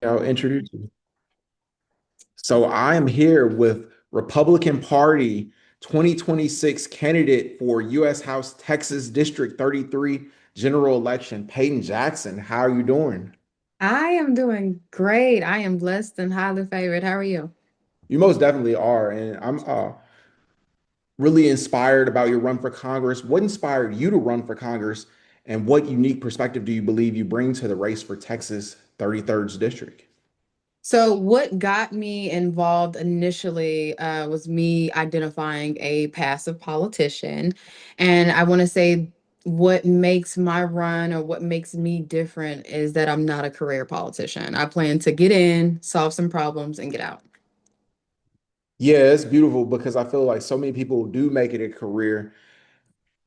I'll introduce you. So I am here with Republican Party 2026 candidate for U.S. House Texas District 33 general election, Payton Jackson. How are you doing? I am doing great. I am blessed and highly favored. How are you? You most definitely are, and I'm really inspired about your run for Congress. What inspired you to run for Congress, and what unique perspective do you believe you bring to the race for Texas 33rd District? So, what got me involved initially was me identifying a passive politician. And I want to say what makes my run or what makes me different is that I'm not a career politician. I plan to get in, solve some problems, and get out. Yeah, it's beautiful because I feel like so many people do make it a career.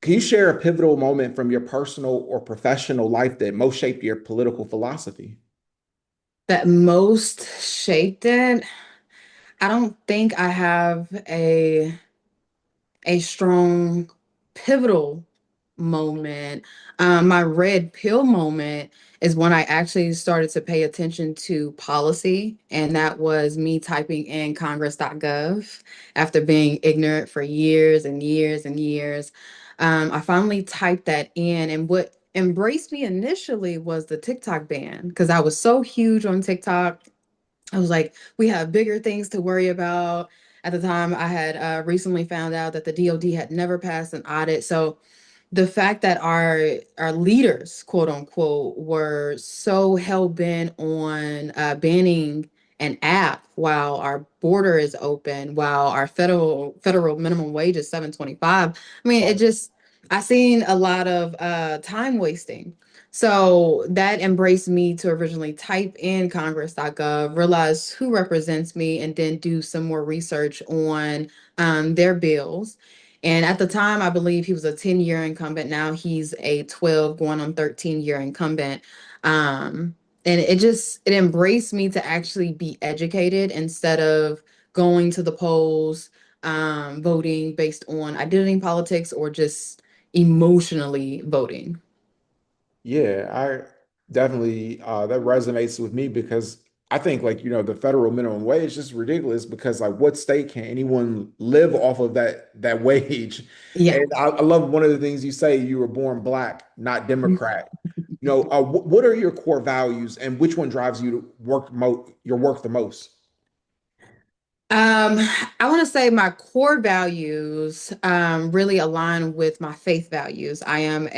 Can you share a pivotal moment from your personal or professional life that most shaped your political philosophy? That most shaped it. I don't think I have a strong pivotal moment. My red pill moment is when I actually started to pay attention to policy, and that was me typing in congress.gov after being ignorant for years and years and years. I finally typed that in, and what embraced me initially was the TikTok ban because I was so huge on TikTok. I was like, we have bigger things to worry about. At the time, I had recently found out that the DoD had never passed an audit. So the fact that our leaders, quote unquote, were so hell bent on banning an app while our border is open, while our federal minimum wage is 7.25. I mean, it Right. just I seen a lot of time wasting. So that embraced me to originally type in congress.gov, realize who represents me, and then do some more research on their bills. And at the time, I believe he was a 10-year incumbent. Now he's a 12 going on 13-year incumbent. Um, and it embraced me to actually be educated instead of going to the polls, voting based on identity politics or just emotionally voting. Yeah, I definitely that resonates with me because I think like the federal minimum wage is just ridiculous because like what state can anyone live off of that wage? Yeah. And I love one of the things you say, you were born black, not Democrat. What are your core values and which one drives you to your work the most? Um, I want to say my core values really align with my faith values. I am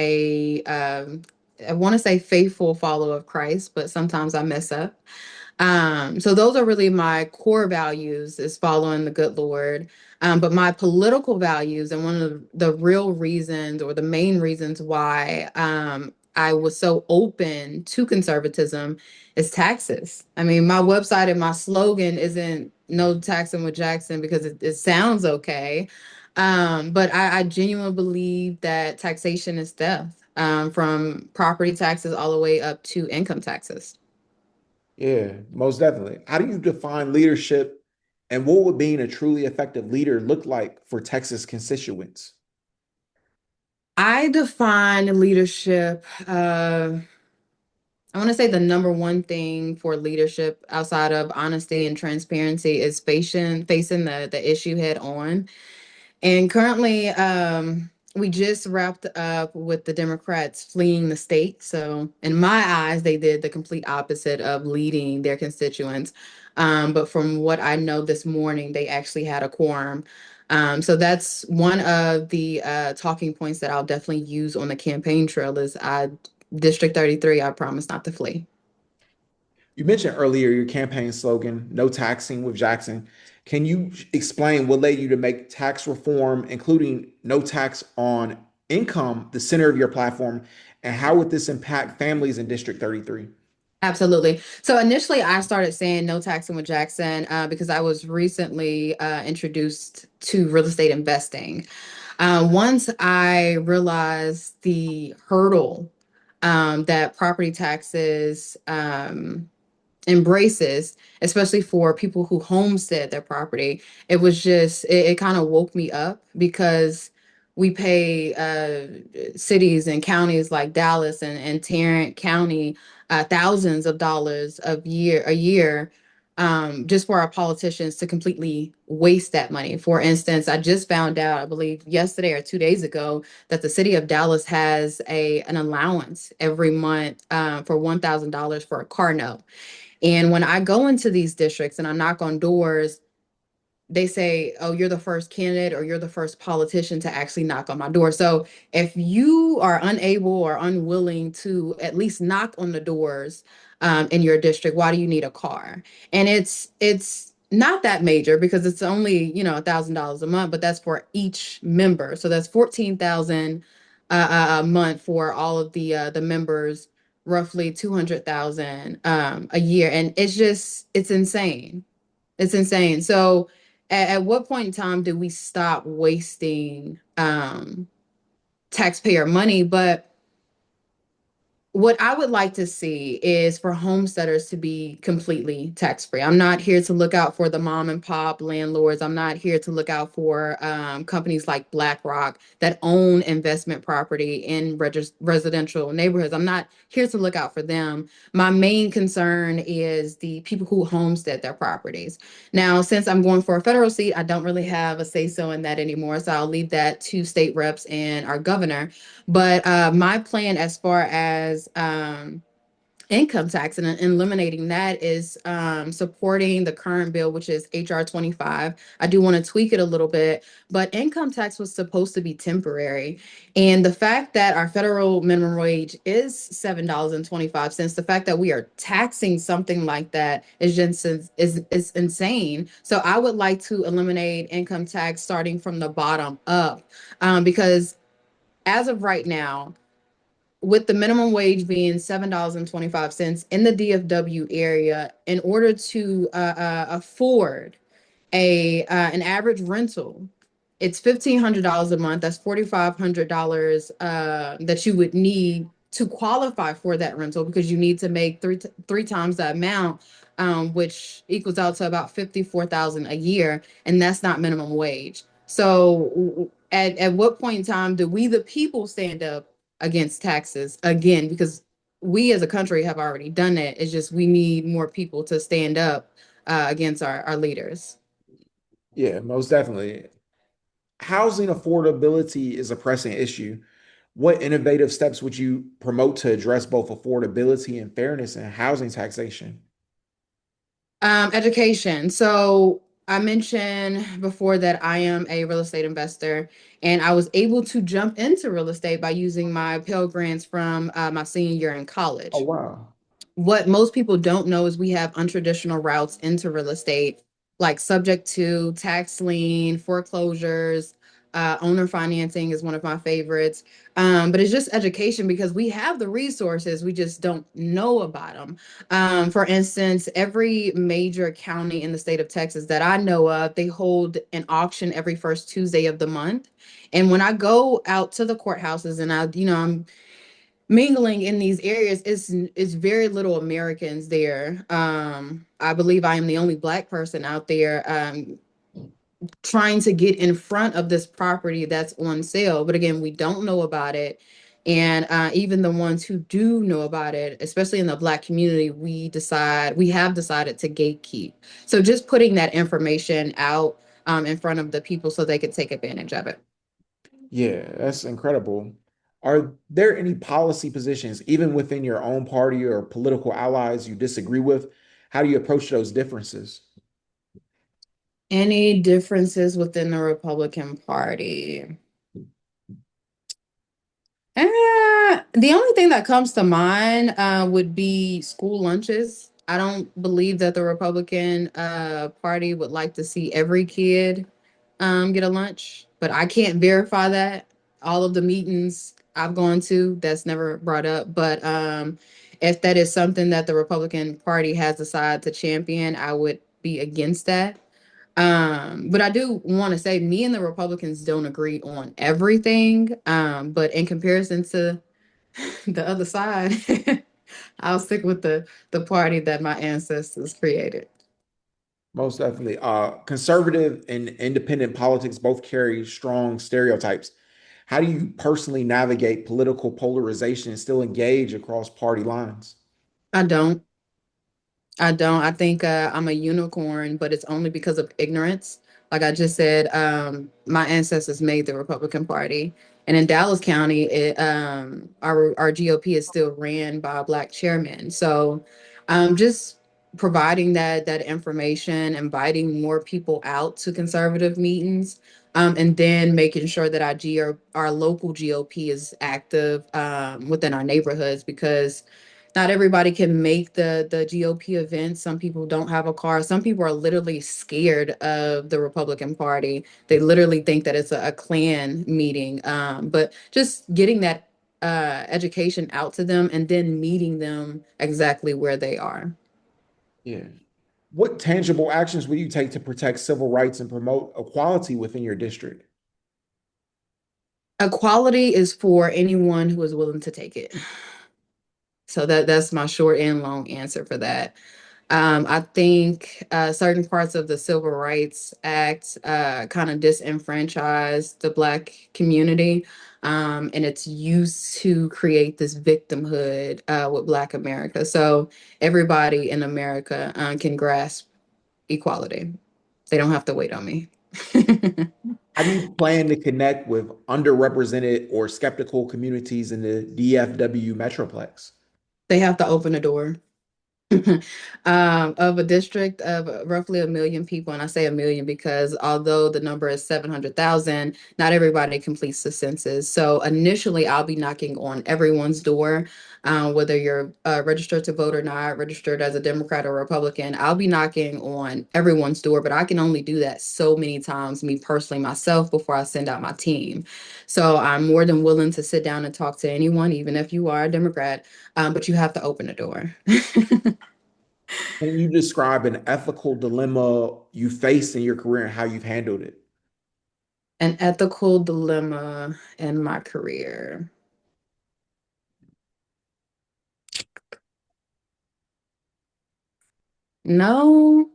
I want to say faithful follower of Christ, but sometimes I mess up. So those are really my core values is following the good Lord. But my political values and one of the real reasons or the main reasons why I was so open to conservatism is taxes. I mean, my website and my slogan isn't no taxing with Jackson because it sounds okay. But I genuinely believe that taxation is death, from property taxes all the way up to income taxes. Yeah, most definitely. How do you define leadership and what would being a truly effective leader look like for Texas constituents? I define leadership. I want to say the number one thing for leadership outside of honesty and transparency is facing the issue head on. And currently, we just wrapped up with the Democrats fleeing the state. So, in my eyes, they did the complete opposite of leading their constituents. But from what I know this morning, they actually had a quorum. So that's one of the talking points that I'll definitely use on the campaign trail is District 33, I promise not to flee. You mentioned earlier your campaign slogan, no taxing with Jackson. Can you explain what led you to make tax reform, including no tax on income, the center of your platform, and how would this impact families in District 33? Absolutely. So initially, I started saying no taxing with Jackson because I was recently introduced to real estate investing. Once I realized the hurdle that property taxes embraces, especially for people who homestead their property, it was just, it kind of woke me up because we pay cities and counties like Dallas and Tarrant County thousands of dollars a year just for our politicians to completely waste that money. For instance, I just found out, I believe yesterday or 2 days ago, that the city of Dallas has an allowance every month for $1,000 for a car note. And when I go into these districts and I knock on doors, they say, "Oh, you're the first candidate or you're the first politician to actually knock on my door." So if you are unable or unwilling to at least knock on the doors in your district, why do you need a car? And it's not that major because it's only $1,000 a month, but that's for each member. So that's 14,000 a month for all of the members, roughly 200,000 a year, and it's insane. It's insane. So at what point in time do we stop wasting taxpayer money? But what I would like to see is for homesteaders to be completely tax free. I'm not here to look out for the mom and pop landlords. I'm not here to look out for companies like BlackRock that own investment property in residential neighborhoods. I'm not here to look out for them. My main concern is the people who homestead their properties. Now, since I'm going for a federal seat, I don't really have a say so in that anymore. So I'll leave that to state reps and our governor. But my plan as far as income tax and eliminating that is supporting the current bill, which is HR 25. I do want to tweak it a little bit, but income tax was supposed to be temporary. And the fact that our federal minimum wage is $7.25, the fact that we are taxing something like that is just is insane. So I would like to eliminate income tax starting from the bottom up because as of right now, with the minimum wage being $7.25 in the DFW area, in order to afford a an average rental, it's $1,500 a month. That's $4,500 that you would need to qualify for that rental because you need to make three times that amount, which equals out to about 54,000 a year, and that's not minimum wage. So at what point in time do we the people stand up against taxes again? Because we as a country have already done that. It's just we need more people to stand up against our leaders. Yeah, most definitely. Housing affordability is a pressing issue. What innovative steps would you promote to address both affordability and fairness in housing taxation? Education. So I mentioned before that I am a real estate investor, and I was able to jump into real estate by using my Pell Grants from my senior year in Oh, college. wow. What most people don't know is we have untraditional routes into real estate, like subject to tax lien, foreclosures, owner financing is one of my favorites. But it's just education because we have the resources, we just don't know about them. For instance, every major county in the state of Texas that I know of, they hold an auction every first Tuesday of the month. And when I go out to the courthouses and I'm mingling in these areas, it's very little Americans there. I believe I am the only Black person out there trying to get in front of this property that's on sale. But again, we don't know about it. And even the ones who do know about it, especially in the Black community, we have decided to gatekeep. So just putting that information out in front of the people so they could take advantage of it. Yeah, that's incredible. Are there any policy positions, even within your own party or political allies, you disagree with? How do you approach those differences? Any differences within the Republican Party? The only thing that comes to mind would be school lunches. I don't believe that the Republican Party would like to see every kid get a lunch, but I can't verify that. All of the meetings I've gone to, that's never brought up. But if that is something that the Republican Party has decided to champion, I would be against that. But I do want to say me and the Republicans don't agree on everything. But in comparison to the other side, I'll stick with the party that my ancestors created. Most definitely. Conservative and independent politics both carry strong stereotypes. How do you personally navigate political polarization and still engage across party lines? I don't. I don't. I think I'm a unicorn, but it's only because of ignorance. Like I just said, my ancestors made the Republican Party, and in Dallas County, our GOP is still ran by a black chairman. So, just providing that information, inviting more people out to conservative meetings, and then making sure that our local GOP is active within our neighborhoods because not everybody can make the GOP events. Some people don't have a car. Some people are literally scared of the Republican Party. They literally think that it's a Klan meeting. But just getting that education out to them and then meeting them exactly where they are. Yeah. What tangible actions will you take to protect civil rights and promote equality within your district? Equality is for anyone who is willing to take it. So that's my short and long answer for that. I think certain parts of the Civil Rights Act kind of disenfranchise the Black community, and it's used to create this victimhood with Black America. So everybody in America can grasp equality. They don't have to wait on me. How do you plan to connect with underrepresented or skeptical communities in the DFW Metroplex? They have to open the door. Of a district of roughly 1 million people. And I say 1 million because although the number is 700,000, not everybody completes the census. So initially, I'll be knocking on everyone's door, whether you're registered to vote or not, registered as a Democrat or Republican. I'll be knocking on everyone's door, but I can only do that so many times, me personally, myself, before I send out my team. So I'm more than willing to sit down and talk to anyone, even if you are a Democrat, but you have to open the door. Can you describe an ethical dilemma you faced in your career and how you've handled it? An ethical dilemma in my career. No,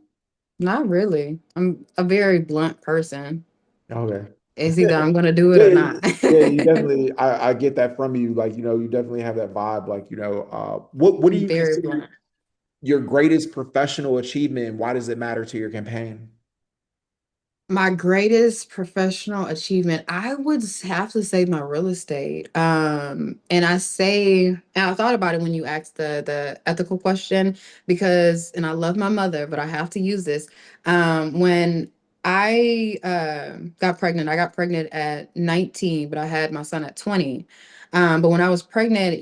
not really. I'm a very blunt person. Okay. It's either I'm gonna do it or Yeah, not. yeah, you definitely, I get that from you. Like, you definitely have that vibe. Like, what do you Very consider blunt. your greatest professional achievement and why does it matter to your campaign? My greatest professional achievement, I would have to say my real estate. And I thought about it when you asked the ethical question because, and I love my mother, but I have to use this. When I I got pregnant at 19, but I had my son at 20. But when I was pregnant,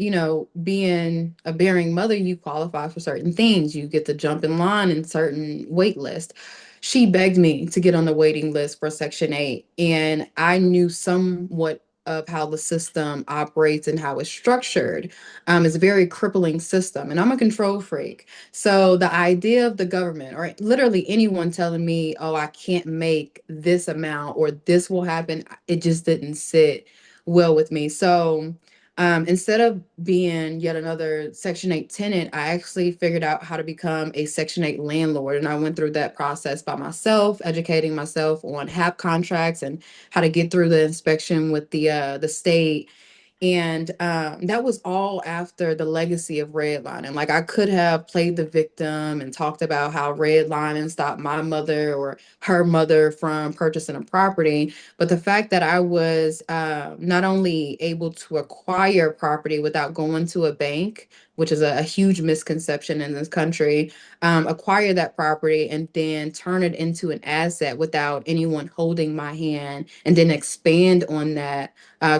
being a bearing mother, you qualify for certain things. You get to jump in line in certain wait lists. She begged me to get on the waiting list for Section 8, and I knew somewhat of how the system operates and how it's structured. It's a very crippling system, and I'm a control freak. So the idea of the government or literally anyone telling me, oh, I can't make this amount or this will happen, it just didn't sit well with me. So instead of being yet another Section 8 tenant, I actually figured out how to become a Section 8 landlord. And I went through that process by myself, educating myself on HAP contracts and how to get through the inspection with the state. And that was all after the legacy of redlining. Like I could have played the victim and talked about how redlining stopped my mother or her mother from purchasing a property. But the fact that I was not only able to acquire property without going to a bank, which is a huge misconception in this country, acquire that property and then turn it into an asset without anyone holding my hand, and then expand on that,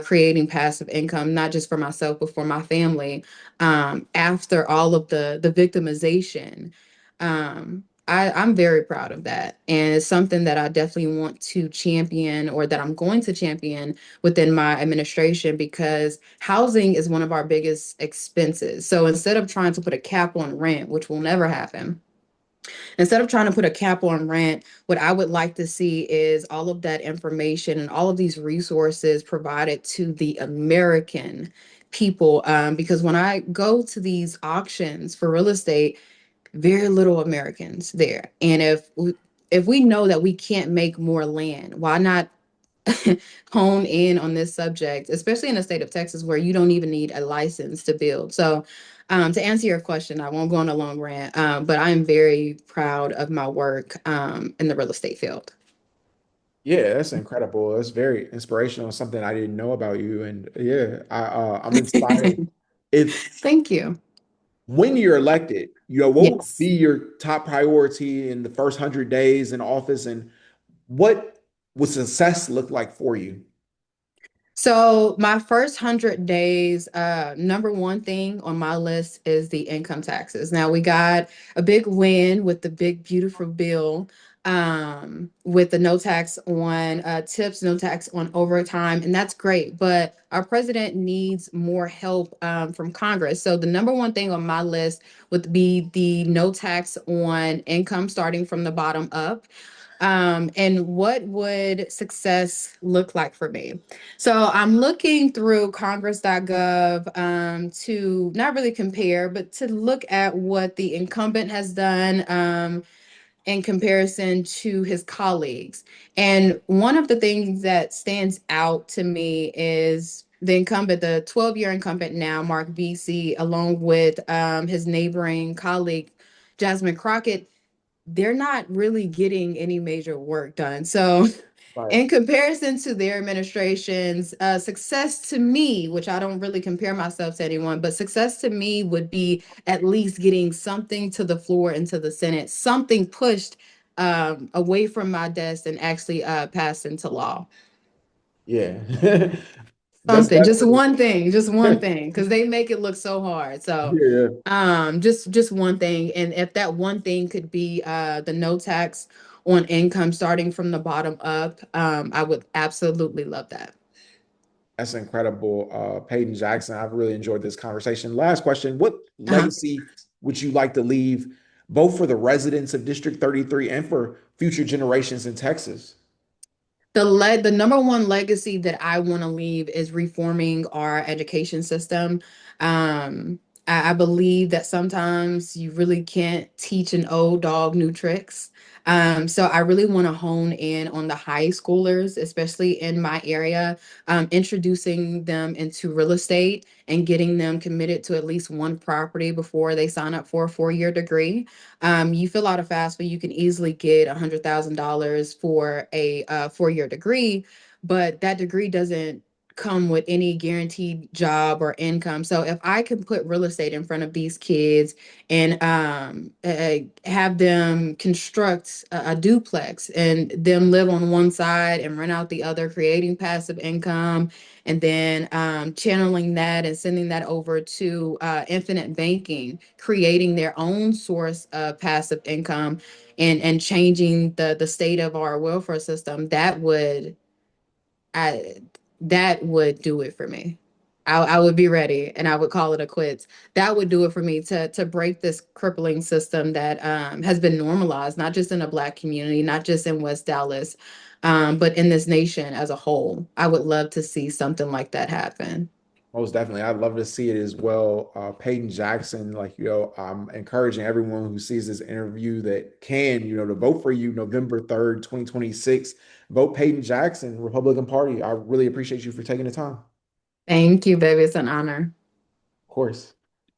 creating passive income, not just for myself, but for my family. After all of the victimization, I'm very proud of that. And it's something that I definitely want to champion or that I'm going to champion within my administration because housing is one of our biggest expenses. So instead of trying to put a cap on rent, which will never happen, instead of trying to put a cap on rent, what I would like to see is all of that information and all of these resources provided to the American people. Because when I go to these auctions for real estate, very little Americans there. And if we know that we can't make more land, why not hone in on this subject, especially in the state of Texas where you don't even need a license to build. So, to answer your question, I won't go on a long rant, but I'm very proud of my work in the real estate field. Yeah, that's incredible. That's very inspirational. Something I didn't know about you, and yeah, I'm inspired. If Thank you. when you're elected, what would be Yes. your top priority in the first 100 days in office, and what would success look like for you? So my first 100 days, number one thing on my list is the income taxes. Now we got a big win with the big beautiful bill, with the no tax on tips, no tax on overtime, and that's great. But our president needs more help from Congress. So the number one thing on my list would be the no tax on income starting from the bottom up. And what would success look like for me? So I'm looking through congress.gov to not really compare, but to look at what the incumbent has done in comparison to his colleagues. And one of the things that stands out to me is the incumbent, the 12-year incumbent now, Marc Veasey, along with his neighboring colleague, Jasmine Crockett. They're not really getting any major work done. So, Right. in comparison to their administration's success to me, which I don't really compare myself to anyone, but success to me would be at least getting something to the floor and to the Senate, something pushed away from my desk and actually passed into law. Yeah. That's Something, definitely just one thing, because they make it look so hard. So, yeah, just one thing, and if that one thing could be the no tax on income starting from the bottom up, I would absolutely love that. that's incredible. Payton Jackson, I've really enjoyed this conversation. Last question. What Uh-huh. legacy would you like to leave both for the residents of District 33 and for future generations in Texas? The number one legacy that I want to leave is reforming our education system. I believe that sometimes you really can't teach an old dog new tricks. So I really want to hone in on the high schoolers, especially in my area, introducing them into real estate and getting them committed to at least one property before they sign up for a 4-year degree. You fill out a FAFSA, you can easily get $100,000 for a 4-year degree, but that degree doesn't come with any guaranteed job or income. So if I can put real estate in front of these kids and have them construct a duplex and them live on one side and rent out the other, creating passive income, and then channeling that and sending that over to infinite banking, creating their own source of passive income, and changing the state of our welfare system, I that would do it for me. I would be ready and I would call it a quits. That would do it for me to break this crippling system that has been normalized, not just in a Black community, not just in West Dallas, but in this nation as a whole. I would love to see something like that happen. Most definitely. I'd love to see it as well. Peyton Jackson, I'm encouraging everyone who sees this interview that can, to vote for you November 3rd, 2026. Vote Peyton Jackson, Republican Party. I really appreciate you for taking the time. Thank you, baby. It's an honor. Of course.